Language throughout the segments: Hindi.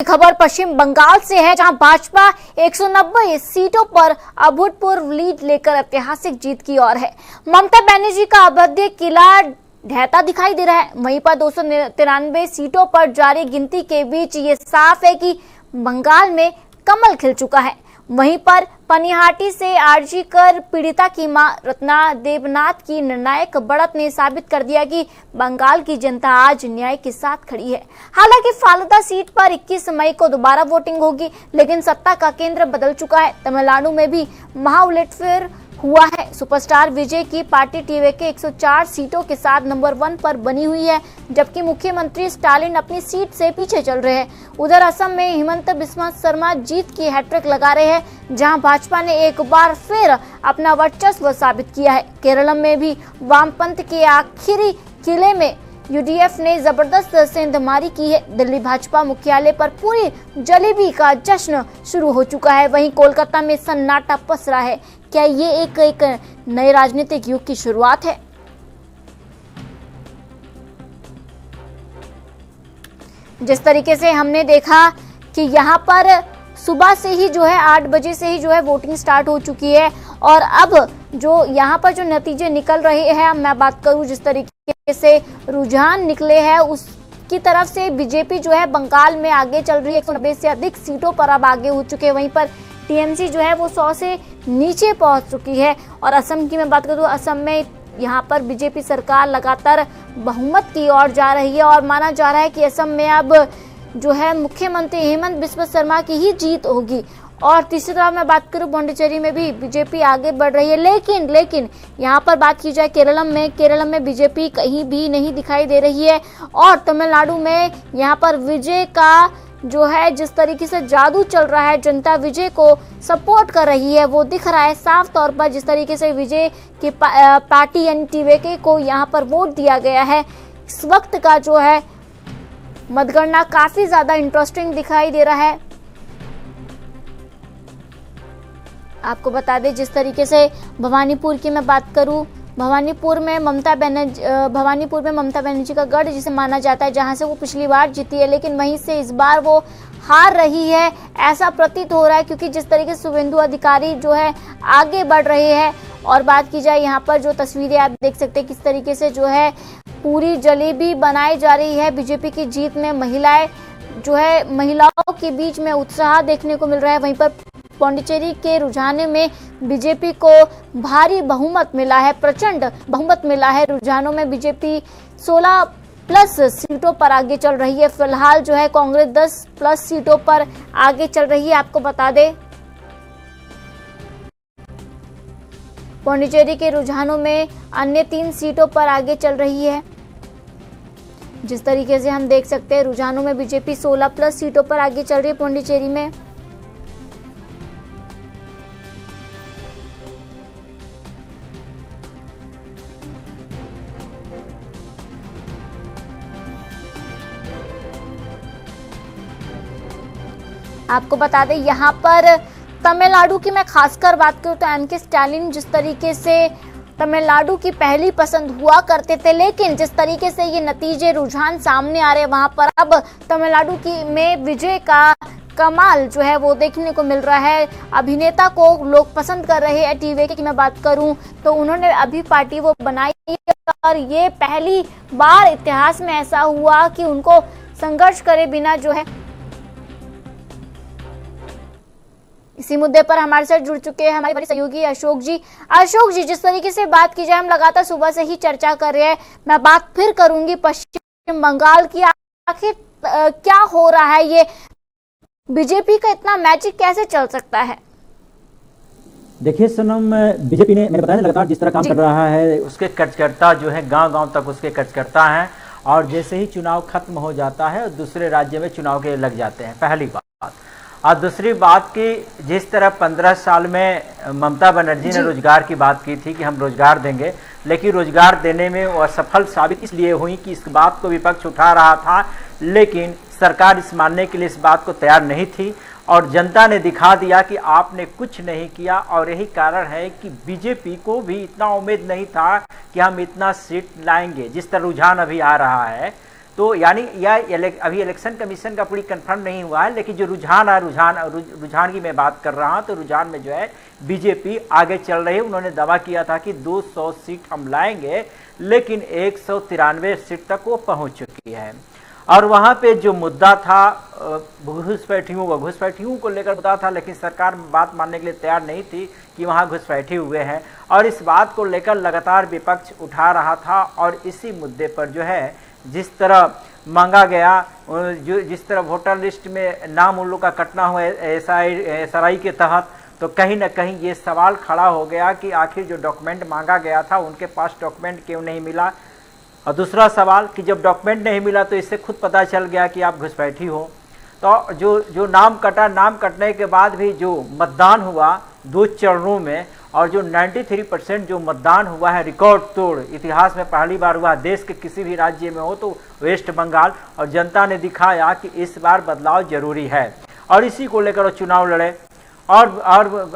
खबर पश्चिम बंगाल से है, जहां भाजपा 190 सीटों पर अभूतपूर्व लीड लेकर ऐतिहासिक जीत की ओर है। ममता बनर्जी का अभेद्य किला ढहता दिखाई दे रहा है। वहीं पर 293 सीटों पर जारी गिनती के बीच ये साफ है कि बंगाल में कमल खिल चुका है। वहीं पर पनिहाटी से आरजी कर पीड़िता की मां रत्ना देवनाथ की निर्णायक बढ़त ने साबित कर दिया कि बंगाल की जनता आज न्याय के साथ खड़ी है। हालांकि फालुदा सीट पर 21 मई को दोबारा वोटिंग होगी, लेकिन सत्ता का केंद्र बदल चुका है। तमिलनाडु में भी महाउलटफेर हुआ है। सुपरस्टार विजय की पार्टी टीवीके 104 सीटों के साथ नंबर 1 पर बनी हुई है, जबकि मुख्यमंत्री स्टालिन अपनी सीट से पीछे चल रहे हैं। उधर असम में हिमंत बिस्वा शर्मा जीत की हैट्रिक लगा रहे हैं, जहां भाजपा ने एक बार फिर अपना वर्चस्व साबित किया है। केरल में भी वामपंथ के आखिरी किले में यूडीएफ ने जबरदस्त सेंधमारी की है। दिल्ली भाजपा मुख्यालय पर पूरी जलेबी का जश्न शुरू हो चुका है। वहीं कोलकाता में सन्नाटा पसरा है। क्या ये एक नए राजनीतिक युग की शुरुआत है? जिस तरीके से हमने देखा कि यहाँ पर सुबह से ही जो है 8 बजे से ही जो है वोटिंग स्टार्ट हो चुकी है, और अब जो यहाँ पर जो नतीजे निकल रहे हैं, मैं बात करूँ जिस तरीके से रुझान निकले हैं उसकी तरफ से बीजेपी जो है बंगाल में आगे चल रही है। 190 से अधिक सीटों पर अब आगे हो चुके हैं। वहीं पर टीएमसी जो है वो 100 से नीचे पहुंच चुकी है। और असम की मैं बात करूँ, असम में यहाँ पर बीजेपी सरकार लगातार बहुमत की ओर जा रही है, और माना जा रहा है कि असम में अब जो है मुख्यमंत्री हेमंत बिस्वा शर्मा की ही जीत होगी। और तीसरी तरफ मैं बात करूं, पौंडीचेरी में भी बीजेपी आगे बढ़ रही है। लेकिन यहाँ पर बात की जाए केरल में बीजेपी कहीं भी नहीं दिखाई दे रही है। और तमिलनाडु में यहाँ पर विजय का जो है जिस तरीके से जादू चल रहा है, जनता विजय को सपोर्ट कर रही है, वो दिख रहा है साफ तौर पर। जिस तरीके से विजय की पार्टी यानी टीवीके को यहाँ पर वोट दिया गया है, इस वक्त का जो है मतगणना काफी ज्यादा इंटरेस्टिंग दिखाई दे रहा है। आपको बता दें, जिस तरीके से भवानीपुर की मैं बात करूं, भवानीपुर में ममता बनर्जी का गढ़ जिसे माना जाता है, जहां से वो पिछली बार जीती है, लेकिन वहीं से इस बार वो हार रही है, ऐसा प्रतीत हो रहा है। क्योंकि जिस तरीके से शुभेंदु अधिकारी जो है आगे बढ़ रहे हैं। और बात की जाए यहाँ पर जो तस्वीरें आप देख सकते हैं, किस तरीके से जो है पूरी जलेबी बनाई जा रही है बीजेपी की जीत में। महिलाओं के बीच में उत्साह देखने को मिल रहा है। वहीं पर पौंडीचेरी के रुझाने में बीजेपी को भारी बहुमत मिला है, प्रचंड बहुमत मिला है। रुझानों में बीजेपी 16+ सीटों पर आगे चल रही है। फिलहाल जो है कांग्रेस 10+ सीटों पर आगे चल रही है। आपको बता दें, पौंडीचेरी के रुझानों में अन्य 3 सीटों पर आगे चल रही है। जिस तरीके से हम देख सकते हैं, रुझानों में बीजेपी 16+ सीटों पर आगे चल रही है पौंडीचेरी में। आपको बता दें, यहाँ पर तमिलनाडु की मैं खासकर बात करूँ तो एमके स्टालिन जिस तरीके से तमिलनाडु की पहली पसंद हुआ करते थे, लेकिन जिस तरीके से ये नतीजे रुझान सामने आ रहे हैं, वहां पर अब तमिलनाडु में विजय का कमाल जो है वो देखने को मिल रहा है। अभिनेता को लोग पसंद कर रहे हैं। टीवीके की मैं बात करूं तो उन्होंने अभी पार्टी वो बनाई, और ये पहली बार इतिहास में ऐसा हुआ कि उनको संघर्ष करे बिना जो है। इसी मुद्दे पर हमारे साथ जुड़ चुके हैं हमारे सहयोगी अशोक जी, जिस तरीके से बात की जाए, हम लगातार सुबह से ही चर्चा कर रहे हैं। मैं बात फिर करूंगी पश्चिम बंगाल की। आखिर क्या हो रहा है, ये बीजेपी का इतना मैजिक कैसे चल सकता है? देखिए सनम, बीजेपी ने मैंने बताया लगातार जिस तरह काम कर रहा है, उसके कार्यकर्ता जो है गांव-गांव तक उसके कार्यकर्ता हैं, और जैसे ही चुनाव खत्म हो जाता है दूसरे राज्य में चुनाव के लग जाते हैं, पहली बात। और दूसरी बात कि जिस तरह 15 साल में ममता बनर्जी ने रोजगार की बात की थी कि हम रोजगार देंगे, लेकिन रोजगार देने में वो असफल साबित इसलिए हुई कि इस बात को विपक्ष उठा रहा था, लेकिन सरकार इस मानने के लिए इस बात को तैयार नहीं थी, और जनता ने दिखा दिया कि आपने कुछ नहीं किया। और यही कारण है कि बीजेपी को भी इतना उम्मीद नहीं था कि हम इतना सीट लाएंगे। जिस तरह रुझान अभी आ रहा है तो यानी यह अभी इलेक्शन कमीशन का पूरी कंफर्म नहीं हुआ है, लेकिन जो रुझान है, रुझान की मैं बात कर रहा हूं, तो रुझान में जो है बीजेपी आगे चल रही है। उन्होंने दावा किया था कि 200 सीट हम लाएंगे, लेकिन 193 सीट तक वो पहुंच चुकी है। और वहां पे जो मुद्दा था घुसपैठियों को लेकर मुद्दा था, लेकिन सरकार बात मानने के लिए तैयार नहीं थी कि वहां घुसपैठी हुए हैं, और इस बात को लेकर लगातार विपक्ष उठा रहा था। और इसी मुद्दे पर जो है जिस तरह मांगा गया, जिस तरह वोटर लिस्ट में नाम उन लोग का कटना हुआ SRI के तहत, तो कहीं ना कहीं ये सवाल खड़ा हो गया कि आखिर जो डॉक्यूमेंट मांगा गया था उनके पास डॉक्यूमेंट क्यों नहीं मिला। और दूसरा सवाल कि जब डॉक्यूमेंट नहीं मिला तो इससे खुद पता चल गया कि आप घुसपैठी हो। तो जो नाम कटा, नाम कटने के बाद भी जो मतदान हुआ 2 चरणों में, और जो 93% जो मतदान हुआ है रिकॉर्ड तोड़, इतिहास में पहली बार हुआ, देश के किसी भी राज्य में हो तो वेस्ट बंगाल। और जनता ने दिखाया कि इस बार बदलाव जरूरी है, और इसी को लेकर वो चुनाव लड़े। और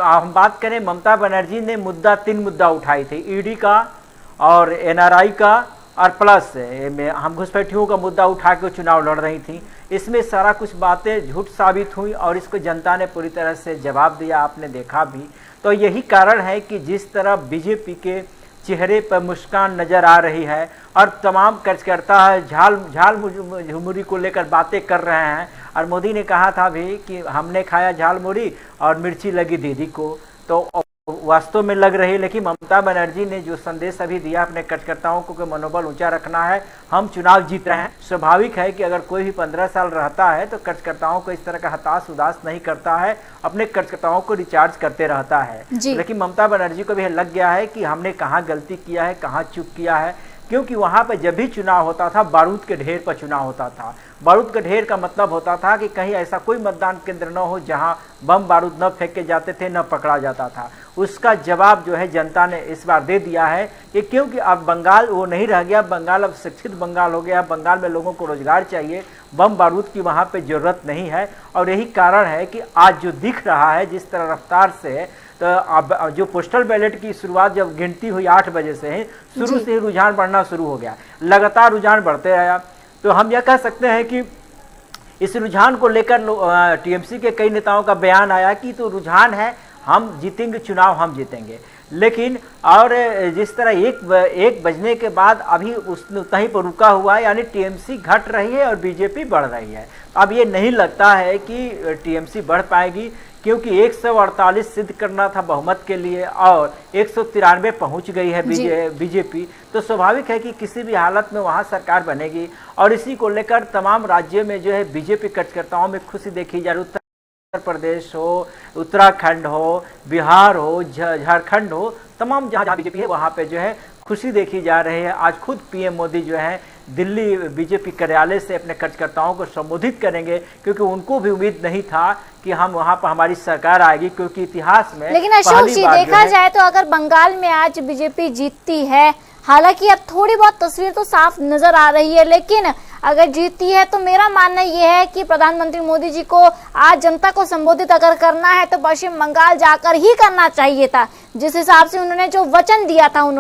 हम बात करें, ममता बनर्जी ने 3 मुद्दा उठाई थी, ईडी का और NRI का, और प्लस हम घुसपैठियों का मुद्दा उठा के चुनाव लड़ रही थी। इसमें सारा कुछ बातें झूठ साबित हुई, और इसको जनता ने पूरी तरह से जवाब दिया, आपने देखा भी। तो यही कारण है कि जिस तरह बीजेपी के चेहरे पर मुस्कान नजर आ रही है, और तमाम कार्यकर्ता है झालमुड़ी को लेकर बातें कर रहे हैं। और मोदी ने कहा था भी कि हमने खाया झालमुड़ी और मिर्ची लगी दीदी को, तो वास्तव में लग रही। लेकिन ममता बनर्जी ने जो संदेश अभी दिया अपने कार्यकर्ताओं को, मनोबल ऊंचा रखना है, हम चुनाव जीत रहे हैं। स्वाभाविक है कि अगर कोई भी 15 साल रहता है तो कार्यकर्ताओं को इस तरह का हताश उदास नहीं करता है, अपने कार्यकर्ताओं को रिचार्ज करते रहता है। लेकिन ममता बनर्जी को भी लग गया है कि हमने कहाँ गलती किया है, कहाँ चूक किया है, क्योंकि वहां पर जब भी चुनाव होता था बारूद के ढेर पर चुनाव होता था। बारूद के ढेर का मतलब होता था कि कहीं ऐसा कोई मतदान केंद्र न हो जहां बम बारूद न फेंके जाते थे, न पकड़ा जाता था। उसका जवाब जो है जनता ने इस बार दे दिया है कि क्योंकि अब बंगाल वो नहीं रह गया, बंगाल अब शिक्षित बंगाल हो गया। बंगाल में लोगों को रोजगार चाहिए, बम बारूद की वहां पे जरूरत नहीं है। और यही कारण है कि आज जो दिख रहा है जिस तरह रफ्तार से, तो अब जो पोस्टल बैलेट की शुरुआत जब गिनती हुई 8 बजे से ही, शुरू से ही रुझान बढ़ना शुरू हो गया, लगातार रुझान बढ़ते रहा। तो हम यह कह सकते हैं कि इस रुझान को लेकर TMC के कई नेताओं का बयान आया कि तो रुझान है, हम जीतेंगे चुनाव, हम जीतेंगे। लेकिन और जिस तरह 1 बजने के बाद अभी उतना ही पर रुका हुआ है, यानी TMC घट रही है और बीजेपी बढ़ रही है। अब ये नहीं लगता है कि TMC बढ़ पाएगी, क्योंकि 148 सिद्ध करना था बहुमत के लिए और 193 पहुंच गई है बीजेपी। तो स्वाभाविक है कि किसी भी हालत में वहां सरकार बनेगी। और इसी को लेकर तमाम राज्यों में जो है बीजेपी कार्यकर्ताओं में खुशी देखी जा रही। उत्तर प्रदेश हो, उत्तराखंड हो, बिहार हो, झारखंड हो, तमाम जहां बीजेपी है वहां पे जो है खुशी देखी जा रही है। आज खुद PM मोदी जो है दिल्ली बीजेपी कार्यालय से अपने कार्यकर्ताओं को संबोधित करेंगे, क्योंकि उनको भी उम्मीद नहीं था कि हम वहां पर हमारी सरकार आएगी, क्योंकि इतिहास में। लेकिन अशोक जी, देखा जाए तो अगर बंगाल में आज बीजेपी जीतती है, हालांकि अब थोड़ी बहुत तस्वीर तो साफ नजर आ रही है, लेकिन अगर जीतती है तो मेरा मानना यह है कि प्रधानमंत्री मोदी जी को आज जनता को संबोधित अगर करना है तो पश्चिम बंगाल जाकर ही करना चाहिए था, जिस हिसाब से उन्होंने जो वचन दिया था।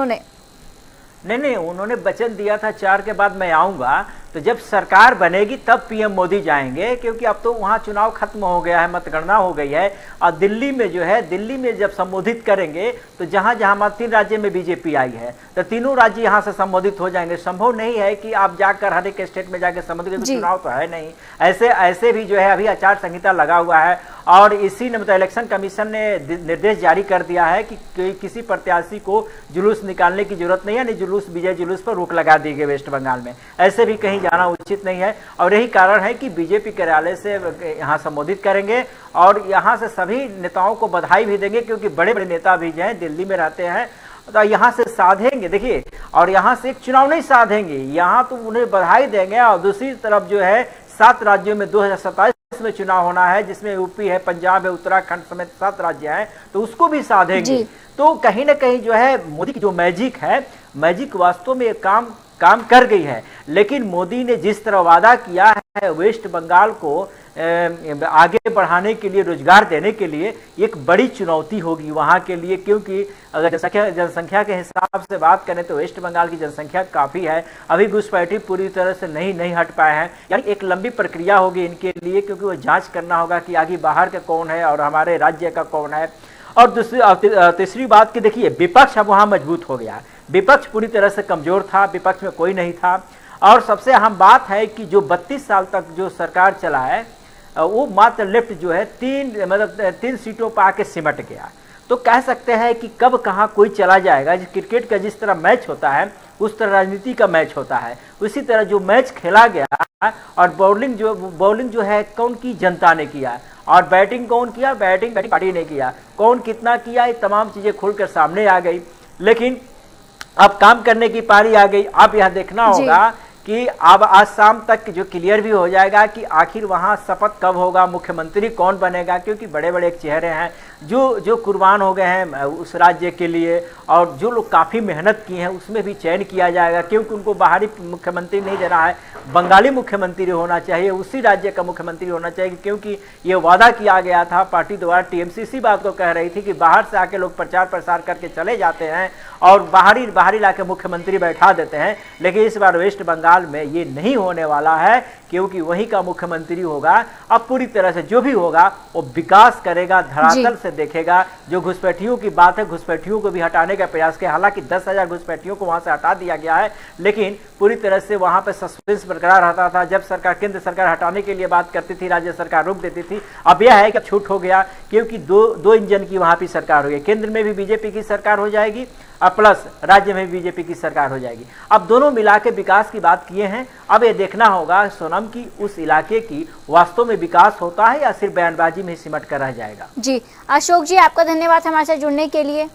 नहीं, उन्होंने वचन दिया था 4 के बाद मैं आऊंगा, तो जब सरकार बनेगी तब PM मोदी जाएंगे, क्योंकि अब तो वहां चुनाव खत्म हो गया है, मतगणना हो गई है। और दिल्ली में जो है, दिल्ली में जब संबोधित करेंगे तो जहां जहां हमारे 3 राज्य में बीजेपी आई है, तो तीनों राज्य यहां से संबोधित हो जाएंगे। संभव नहीं है कि आप जाकर हर एक स्टेट में जाकर संबोधित, चुनाव तो है नहीं। ऐसे भी जो है अभी आचार संहिता लगा हुआ है, और इसी ने मतलब इलेक्शन कमीशन ने निर्देश जारी कर दिया है कि किसी प्रत्याशी को जुलूस निकालने की जरूरत नहीं है, नहीं जुलूस, विजय जुलूस पर रोक लगा दी गई वेस्ट बंगाल में। ऐसे भी कहीं जाना उचित नहीं है, और यही कारण है कि बीजेपी कार्यालय से यहाँ संबोधित करेंगे, और यहाँ से सभी नेताओं को बधाई भी देंगे, क्योंकि बड़े बड़े नेता भी जो हैं दिल्ली में रहते हैं, तो यहाँ से साधेंगे। देखिए, और यहाँ से एक चुनाव नहीं साधेंगे, यहाँ तो उन्हें बधाई देंगे। और दूसरी तरफ जो है 7 राज्यों में 2027 में चुनाव होना है, जिसमें यूपी है, पंजाब है, उत्तराखंड समेत 7 राज्य हैं, तो उसको भी साधेंगे। तो कहीं ना कहीं जो है मोदी की जो मैजिक है, मैजिक वास्तव में काम कर गई है। लेकिन मोदी ने जिस तरह वादा किया है वेस्ट बंगाल को आगे बढ़ाने के लिए, रोजगार देने के लिए एक बड़ी चुनौती होगी वहाँ के लिए, क्योंकि अगर जनसंख्या के हिसाब से बात करें तो वेस्ट बंगाल की जनसंख्या काफ़ी है। अभी घुसपैठी पूरी तरह से नहीं हट पाए हैं, यानी एक लंबी प्रक्रिया होगी इनके लिए, क्योंकि वो जांच करना होगा कि आगे बाहर का कौन है और हमारे राज्य का कौन है। और तीसरी बात कि देखिए, विपक्ष अब वहाँ मजबूत हो गया है। विपक्ष पूरी तरह से कमजोर था, विपक्ष में कोई नहीं था। और सबसे अहम बात है कि जो 32 साल तक जो सरकार चला है वो मात्र लेफ्ट जो है तीन सीटों पर आके सिमट गया। तो कह सकते हैं कि कब कहाँ कोई चला जाएगा। क्रिकेट का जिस तरह मैच होता है उस तरह राजनीति का मैच होता है, उसी तरह जो मैच खेला गया। और बॉलिंग जो है कौन की, जनता ने किया, और बैटिंग कौन किया, बैटिंग पार्टी ने किया। कौन कितना किया, ये तमाम चीजें खुलकर सामने आ गई। लेकिन अब काम करने की पारी आ गई। अब यह देखना होगा कि अब आज शाम तक जो क्लियर भी हो जाएगा कि आखिर वहां शपथ कब होगा, मुख्यमंत्री कौन बनेगा, क्योंकि बड़े बड़े चेहरे हैं जो कुर्बान हो गए हैं उस राज्य के लिए, और जो लोग काफ़ी मेहनत की हैं उसमें भी चयन किया जाएगा, क्योंकि उनको बाहरी मुख्यमंत्री नहीं देना है, बंगाली मुख्यमंत्री होना चाहिए, उसी राज्य का मुख्यमंत्री होना चाहिए। क्योंकि ये वादा किया गया था पार्टी द्वारा, टीएमसी इसी बात को कह रही थी कि बाहर से आके लोग प्रचार प्रसार करके चले जाते हैं और बाहरी लाके मुख्यमंत्री बैठा देते हैं। लेकिन इस बार वेस्ट बंगाल में ये नहीं होने वाला है, क्योंकि वही का मुख्यमंत्री होगा। अब पूरी तरह से जो भी होगा वो विकास करेगा, धरातल से देखेगा। जो घुसपैठियों की बात है, घुसपैठियों को भी हटाने का प्रयास किया। हालांकि 10,000 घुसपैठियों को वहां से हटा दिया गया है, लेकिन पूरी तरह से वहां पे सस्पेंस बरकरार रहता था। जब सरकार, केंद्र सरकार हटाने के लिए बात करती थी, राज्य सरकार रोक देती थी। अब यह है कि छूट हो गया, क्योंकि दो इंजन की वहां पर सरकार हो गई। केंद्र में भी बीजेपी की सरकार हो जाएगी और प्लस राज्य में बीजेपी की सरकार हो जाएगी। अब दोनों मिला के विकास की बात किए हैं। अब ये देखना होगा सोनम की उस इलाके की वास्तव में विकास होता है या सिर्फ बयानबाजी में सिमट कर रह जाएगा। जी अशोक जी, आपका धन्यवाद हमारे साथ जुड़ने के लिए।